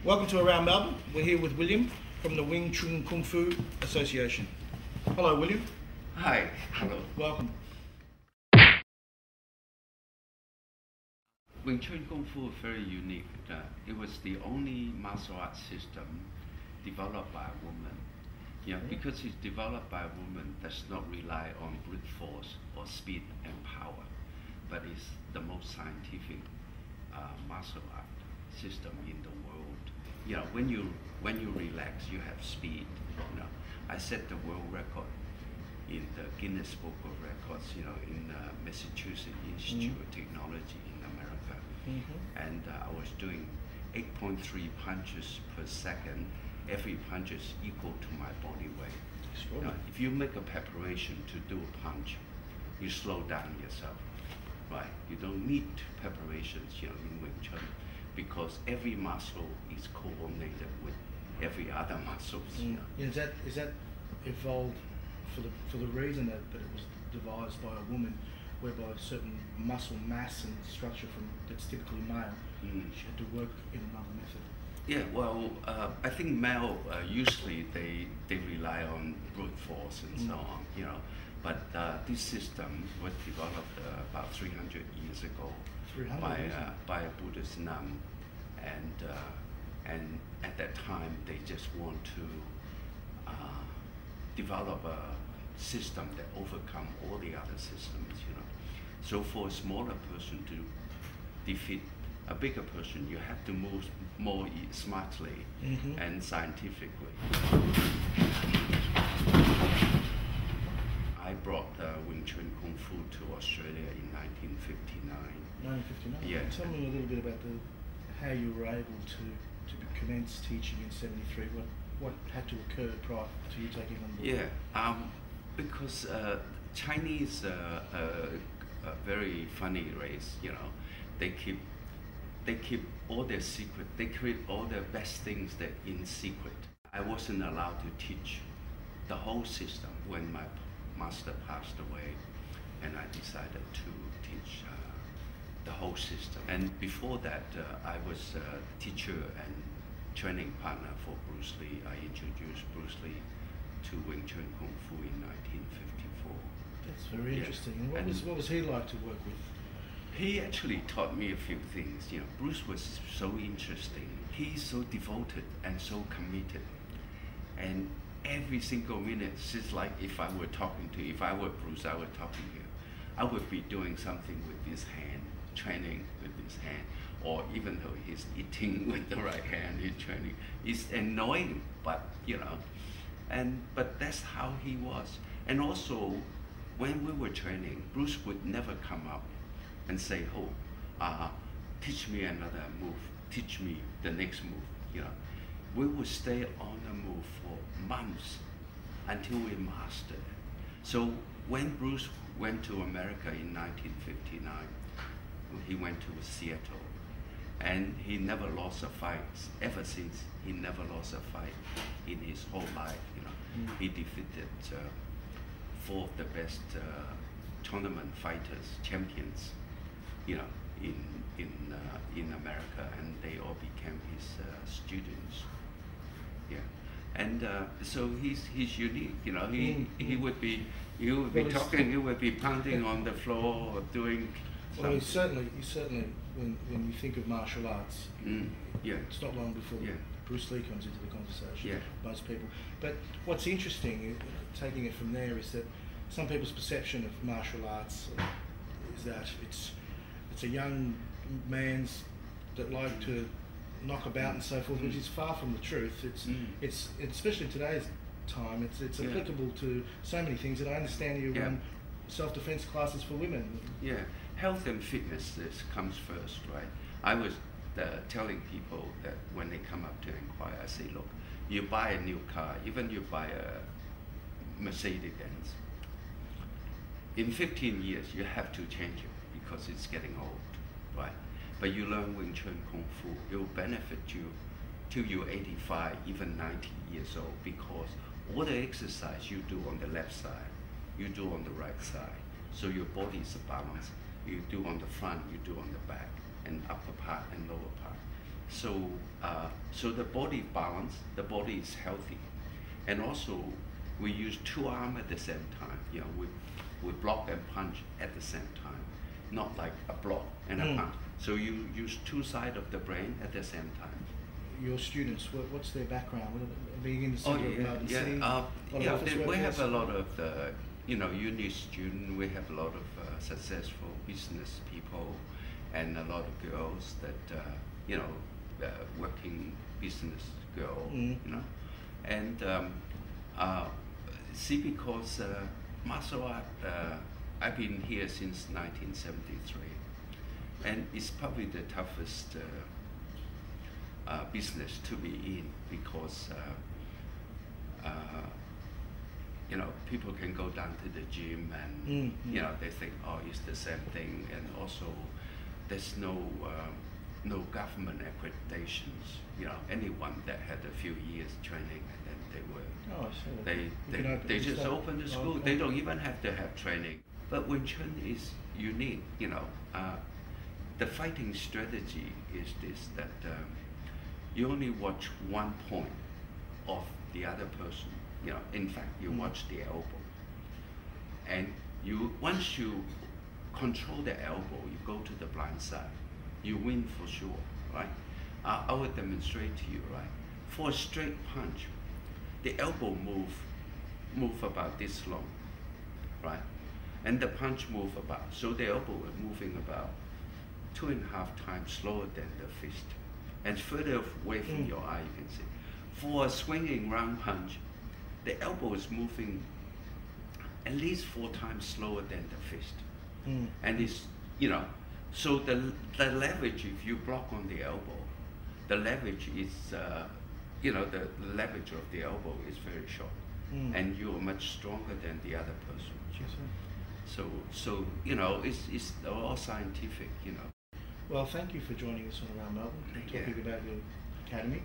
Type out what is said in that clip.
Welcome to Around Melbourne. We're here with William from the Wing Chun Kung Fu Association. Hello, William. Hi, hello. Welcome. Wing Chun Kung Fu is very unique. It was the only martial arts system developed by a woman. Because it's developed by a woman, does not rely on brute force or speed and power, but it's the most scientific martial art system in the world. When you relax, you have speed. I set the world record in the Guinness Book of Records. In Massachusetts Institute of Technology in America, and I was doing 8.3 punches per second. Every punch is equal to my body weight. If you make a preparation to do a punch, you slow down yourself, right? You don't need preparations, in Wing Chun, because every muscle is coordinated with every other muscles. Is that evolved for the reason that it was devised by a woman, whereby a certain muscle mass and structure that's typically male, she had to work in another method? Yeah, well, I think male usually they rely on brute force and so on, But this system was developed about 300 years ago by a Buddhist nun, and at that time they just want to develop a system that overcome all the other systems, So for a smaller person to defeat a bigger person, you have to move more smartly and scientifically. I brought Wing Chun Kung Fu to Australia in 1959. 1959? Yeah. Tell me a little bit about how you were able to commence teaching in 73. What had to occur prior to you taking on board? Yeah, because Chinese a very funny race, They keep all their secret. They create all the best things that in secret. I wasn't allowed to teach the whole system when my master passed away, and I decided to teach the whole system. And before that, I was a teacher and training partner for Bruce Lee. I introduced Bruce Lee to Wing Chun Kung Fu in 1954. That's very interesting. And what was he like to work with? He actually taught me a few things. Bruce was so interesting. He's so devoted and so committed. And every single minute, it's just like if I were Bruce, I were talking to you. I would be doing something with his hand, training with his hand, or even though he's eating with the right hand, he's training. It's annoying, but but that's how he was. And also, when we were training, Bruce would never come up and say, teach me another move, teach me the next move. We would stay on the move for months until we mastered it. So when Bruce went to America in 1959, he went to Seattle, and he never lost a fight. Ever since, he never lost a fight in his whole life. He defeated four of the best tournament fighters, champions, in America, and they all became his students. Yeah, and so he's unique. He would be talking, he would be pounding on the floor or doing. Well, he certainly when you think of martial arts, it's not long before Bruce Lee comes into the conversation. Most people, but what's interesting, taking it from there, is that some people's perception of martial arts is that it's a young man's that like to knock about and so forth, which is far from the truth. It's especially in today's time. It's applicable to so many things. And I understand you run self-defense classes for women. Yeah, health and fitness comes first, right? I was telling people that when they come up to inquire, I say, look, you buy a new car, even you buy a Mercedes-Benz. In 15 years, you have to change it because it's getting old, right? But you learn Wing Chun Kung Fu, it will benefit you till you're 85, even 90 years old, because all the exercise you do on the left side, you do on the right side. So your body is balanced. You do on the front, you do on the back, and upper part and lower part. So the body balance, the body is healthy, and also we use two arms at the same time. You know, we block and punch at the same time, not like a block and a punch. So you use two sides of the brain at the same time. Your students, what's their background? Being in the city of Melbourne City? We have a lot of the, uni students. We have a lot of successful business people, and a lot of girls that working business girl. And see, because martial art, I've been here since 1973, and it's probably the toughest business to be in, because people can go down to the gym and they think, oh, it's the same thing, and also there's no government accreditations. Anyone that had a few years training, and then they were they just open the school. They don't even have to have training. But Wing Chun is unique. The fighting strategy is this, that you only watch one point of the other person. In fact, you watch the elbow, and once you control the elbow, you go to the blind side, you win for sure, right? I will demonstrate to you, right? For a straight punch, the elbow move about this long, right? And the punch move about, so the elbow is moving about 2.5 times slower than the fist, and further away from your eye, you can see. For a swinging round punch, the elbow is moving at least 4 times slower than the fist. And it's, so the leverage, if you block on the elbow, the leverage is, the leverage of the elbow is very short, and you're much stronger than the other person. So it's all scientific. Well, thank you for joining us on Around Melbourne, talking about your academy.